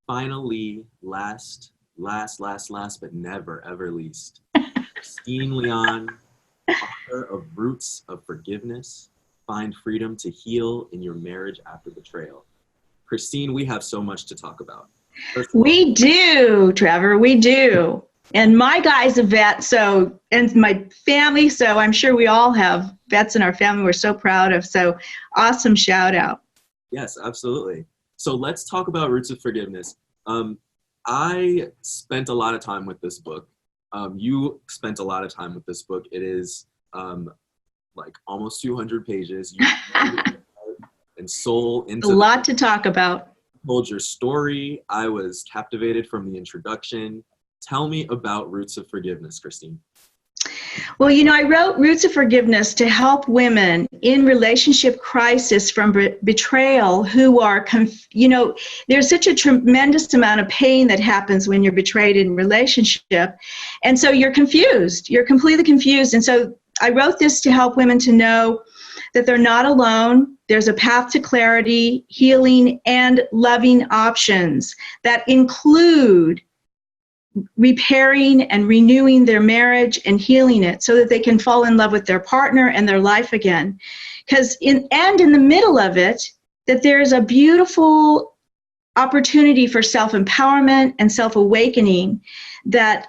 finally, last, but never, ever least, Christine Leon, author of Roots of Forgiveness, Find Freedom to Heal in Your Marriage After Betrayal. Christine, we have so much to talk about. First of all, We do, Trevor, we do. And my guy's a vet, so, and my family, so I'm sure we all have vets in our family we're so proud of. So awesome shout out. yes, absolutely. So let's talk about Roots of Forgiveness. I spent a lot of time with this book. You spent a lot of time with this book. It is like almost 200 pages. You and soul into A lot to talk about. Told your story. I was captivated from the introduction. Tell me about Roots of Forgiveness, Christine. Well, I wrote Roots of Forgiveness to help women in relationship crisis from betrayal who are, there's such a tremendous amount of pain that happens when you're betrayed in relationship. And so you're confused. You're completely confused. And so I wrote this to help women to know that they're not alone. There's a path to clarity, healing, and loving options that include repairing and renewing their marriage and healing it so that they can fall in love with their partner and their life again. Because in the middle of it, that there's a beautiful opportunity for self-empowerment and self-awakening that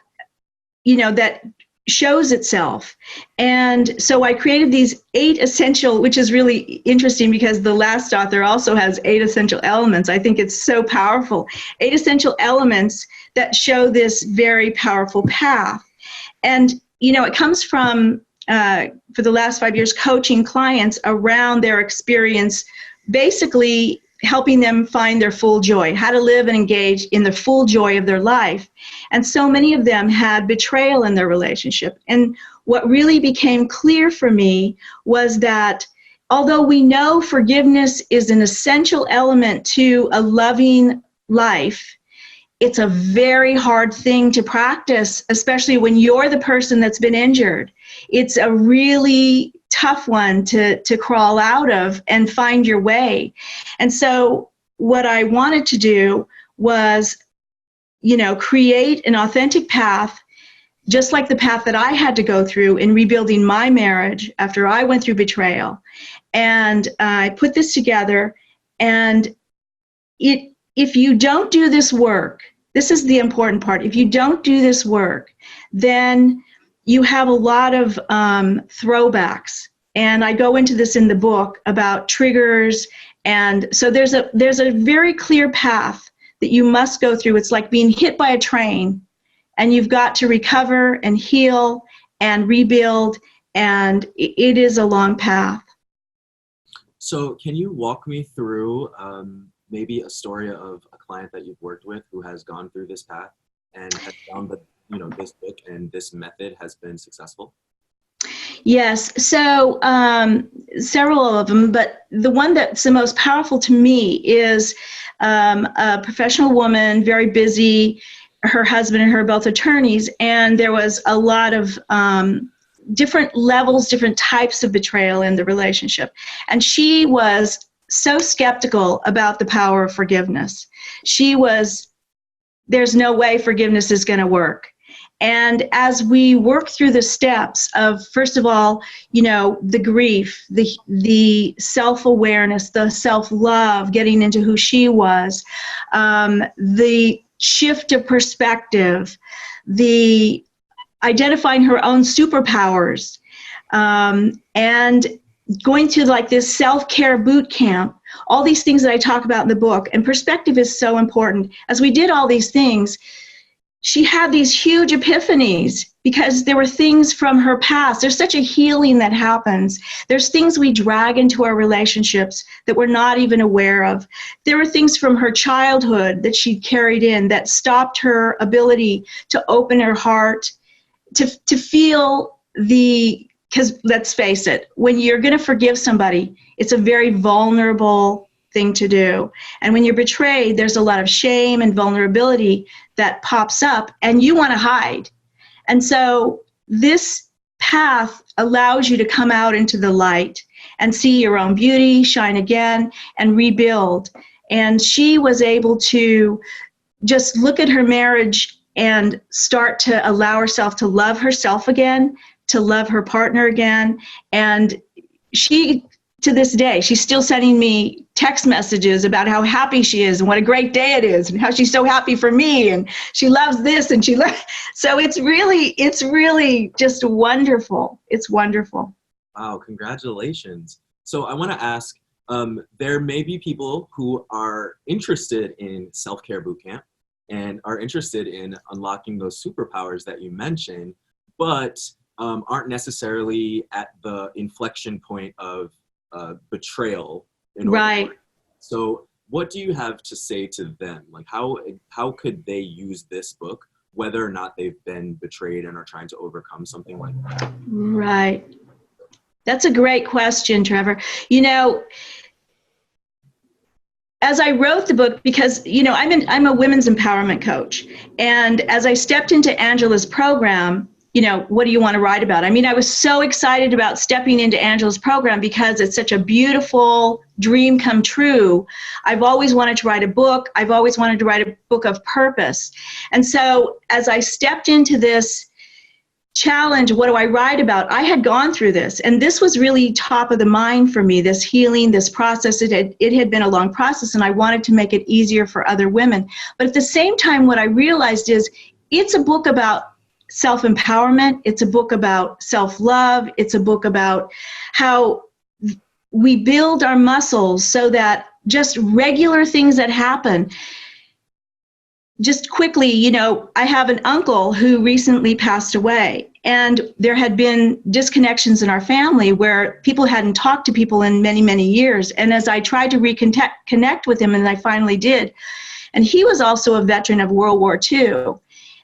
shows itself. And so I created these 8 essential, which is really interesting because the last author also has 8 essential elements. I think it's so powerful. 8 essential elements that show this very powerful path. And, it comes from, for the last 5 years, coaching clients around their experience, basically helping them find their full joy, how to live and engage in the full joy of their life. And so many of them had betrayal in their relationship. And what really became clear for me was that although we know forgiveness is an essential element to a loving life, it's a very hard thing to practice, especially when you're the person that's been injured. It's a really tough one to crawl out of and find your way. And so what I wanted to do was, create an authentic path, just like the path that I had to go through in rebuilding my marriage after I went through betrayal. And I put this together, and if you don't do this work, this is the important part. If you don't do this work, then you have a lot of throwbacks. And I go into this in the book about triggers. And so there's a very clear path that you must go through. It's like being hit by a train, and you've got to recover and heal and rebuild. And it is a long path. So can you walk me through maybe a story of a client that you've worked with who has gone through this path and has found that this book and this method has been successful? Yes, so several of them, but the one that's the most powerful to me is a professional woman, very busy. Her husband and her are both attorneys, and there was a lot of different levels, different types of betrayal in the relationship. And she was so skeptical about the power of forgiveness. There's no way forgiveness is going to work. And as we work through the steps of, first of all, the grief, the self-awareness, the self-love, getting into who she was, the shift of perspective, the identifying her own superpowers, and going to like this self-care boot camp, all these things that I talk about in the book. And perspective is so important. As we did all these things, she had these huge epiphanies because there were things from her past. There's such a healing that happens. There's things we drag into our relationships that we're not even aware of. There were things from her childhood that she carried in that stopped her ability to open her heart, to feel because let's face it, when you're going to forgive somebody, it's a very vulnerable thing to do. And when you're betrayed, there's a lot of shame and vulnerability that pops up, and you want to hide. And so this path allows you to come out into the light and see your own beauty, shine again, and rebuild. And she was able to just look at her marriage and start to allow herself to love herself again, to love her partner again. And she, to this day, she's still sending me text messages about how happy she is and what a great day it is and how she's so happy for me and she loves this and she loves. So it's really just wonderful. It's wonderful. Wow, congratulations. So I want to ask, there may be people who are interested in self-care bootcamp and are interested in unlocking those superpowers that you mentioned, but aren't necessarily at the inflection point of betrayal. Right. So what do you have to say to them? Like how could they use this book, whether or not they've been betrayed and are trying to overcome something like that? Right. That's a great question, Trevor. You know, as I wrote the book, because, you know, I'm a women's empowerment coach. And as I stepped into Angela's program, you know, what do you want to write about? I mean, I was so excited about stepping into Angela's program because it's such a beautiful dream come true. I've always wanted to write a book. I've always wanted to write a book of purpose. And so as I stepped into this challenge, what do I write about? I had gone through this, and this was really top of the mind for me, this healing, this process. It had been a long process, and I wanted to make it easier for other women. But at the same time, what I realized is it's a book about self-empowerment. It's a book about self-love. It's a book about how we build our muscles so that just regular things that happen. Just quickly, you know, I have an uncle who recently passed away, and there had been disconnections in our family where people hadn't talked to people in many, many years. And as I tried to connect with him, and I finally did, and he was also a veteran of World War II,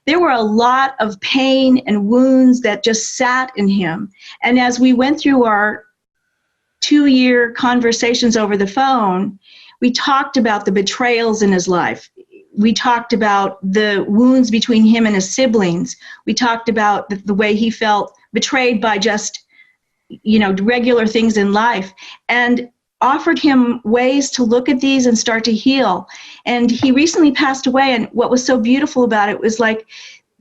there were a lot of pain and wounds that just sat in him. And as we went through our 2-year conversations over the phone, we talked about the betrayals in his life. We talked about the wounds between him and his siblings. We talked about the way he felt betrayed by just, you know, regular things in life, and offered him ways to look at these and start to heal. And he recently passed away, and what was so beautiful about it was like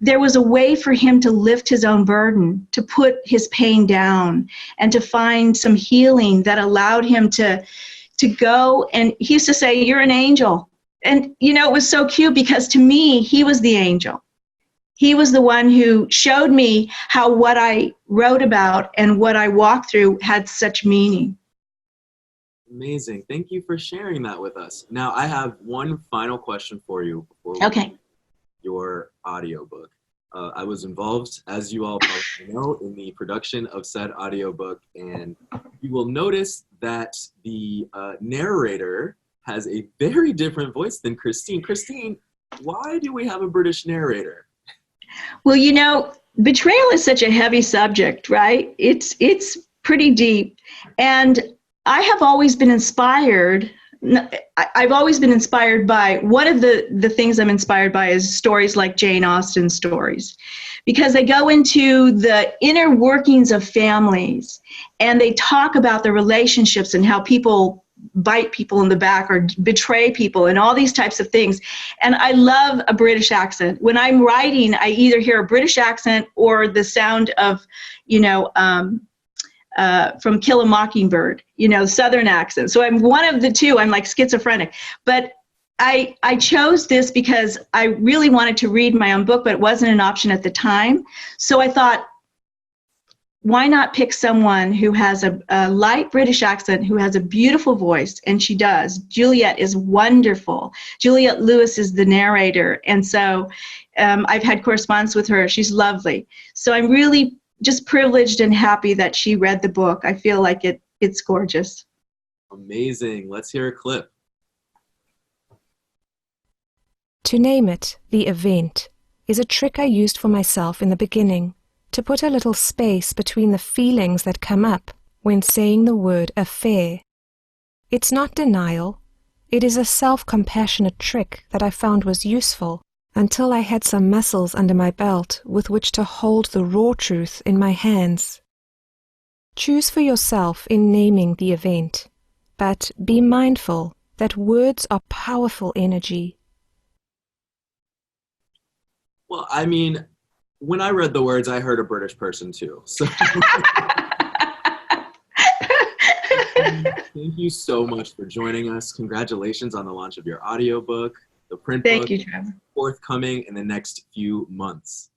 there was a way for him to lift his own burden, to put his pain down, and to find some healing that allowed him to go. And he used to say, "You're an angel." And, you know, it was so cute because to me, he was the angel. He was the one who showed me how what I wrote about and what I walked through had such meaning. Amazing. Thank you for sharing that with us. Now, I have one final question for you before we Okay. your audiobook. I was involved, as you all probably know, in the production of said audiobook, and you will notice that the narrator has a very different voice than Christine. Christine, why do we have a British narrator? Well, you know, betrayal is such a heavy subject, right? It's pretty deep. And I have always been inspired. I've always been inspired by, one of the things I'm inspired by is stories like Jane Austen's stories, because they go into the inner workings of families and they talk about the relationships and how people bite people in the back or betray people and all these types of things. And I love a British accent. When I'm writing, I either hear a British accent or the sound of, you know, from Kill a Mockingbird, you know, Southern accent. So I'm one of the two. I'm like schizophrenic. But I chose this because I really wanted to read my own book, but it wasn't an option at the time. So I thought, why not pick someone who has a light British accent, who has a beautiful voice, and she does. Juliet is wonderful. Juliet Lewis is the narrator, and so I've had correspondence with her. She's lovely. So I'm really just privileged and happy that she read the book. I feel like it's gorgeous. Amazing. Let's hear a clip. To name it, the event, is a trick I used for myself in the beginning, to put a little space between the feelings that come up when saying the word affair. It's not denial. It is a self-compassionate trick that I found was useful until I had some muscles under my belt with which to hold the raw truth in my hands. Choose for yourself in naming the event, but be mindful that words are powerful energy. Well, I mean, when I read the words, I heard a British person too. So thank you so much for joining us. Congratulations on the launch of your audiobook. The print Thank book you, Trevor. forthcoming in the next few months.